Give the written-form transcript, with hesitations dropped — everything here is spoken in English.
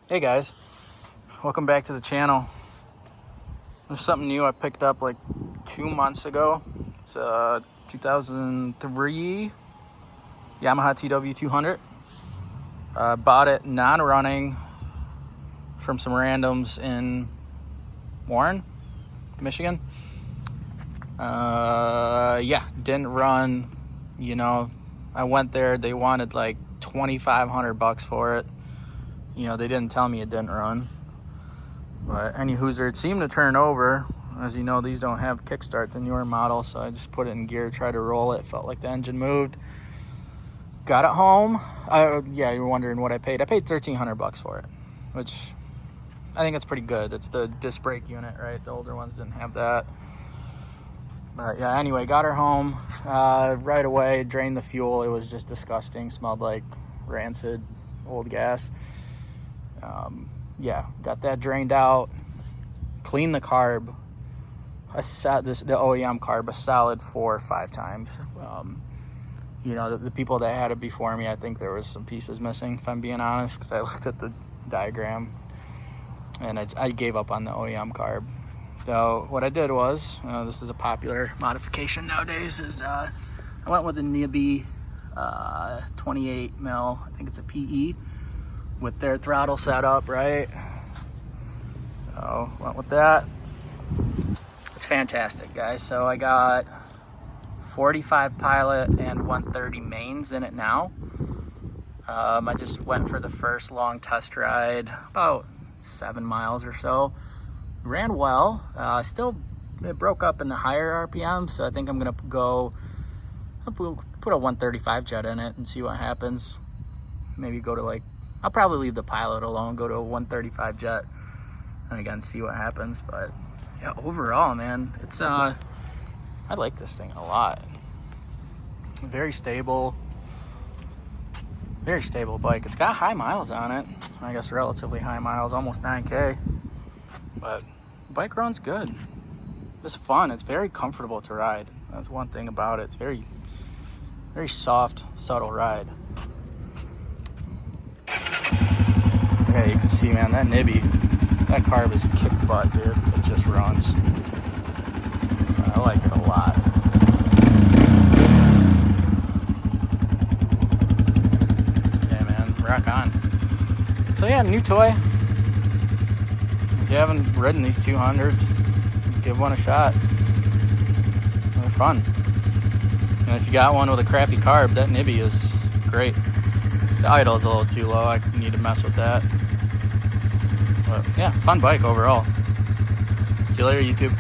Hey guys, welcome back to the channel. There's something new I picked up like 2 months ago. It's a 2003 Yamaha tw200. Bought it non-running from some randoms in Warren, Michigan. Yeah, didn't run. You know, I went there, they wanted like $2,500 for it. You know, they didn't tell me it didn't run. But any hooser, it seemed to turn over. As you know, these don't have kickstart, the newer model, so I just put it in gear, tried to roll it. Felt like the engine moved. Got it home. Yeah, you're wondering what I paid. I paid $1,300 for it, which I think it's pretty good. It's the disc brake unit, right? The older ones didn't have that. But yeah, anyway, got her home. Right away, drained the fuel. It was just disgusting. Smelled like rancid old gas. Yeah, got that drained out. Cleaned the carb. The OEM carb a solid 4 or 5 times. You know, the people that had it before me, I think there was some pieces missing, if I'm being honest, because I looked at the diagram and I gave up on the OEM carb. So what I did was, this is a popular modification nowadays, is I went with a nibbi 28 mil, I think it's a PE, with their throttle set up, right? So went with that. It's fantastic, guys. So I got 45 Pilot and 130 mains in it now. I just went for the first long test ride, about 7 miles or so. Ran well. Still, it broke up in the higher RPM, so I think I'm gonna I'll put a 135 jet in it and see what happens. Maybe go to like, I'll probably leave the Pilot alone, go to a 135 jet, and again, see what happens. But yeah, overall, man, it's I like this thing a lot. Very stable bike. It's got high miles on it. I guess relatively high miles, almost 9K. But the bike runs good. It's fun. It's very comfortable to ride. That's one thing about it. It's very, very soft, subtle ride. Yeah, you can see, man, that nibbi, that carb is kick butt, dude. It just runs. I like it a lot. Yeah, man, rock on. So yeah, new toy. If you haven't ridden these 200s, give one a shot. They're fun. And if you got one with a crappy carb, that nibbi is great. The idle is a little too low. I need to mess with that. But yeah, fun bike overall. See you later, YouTube.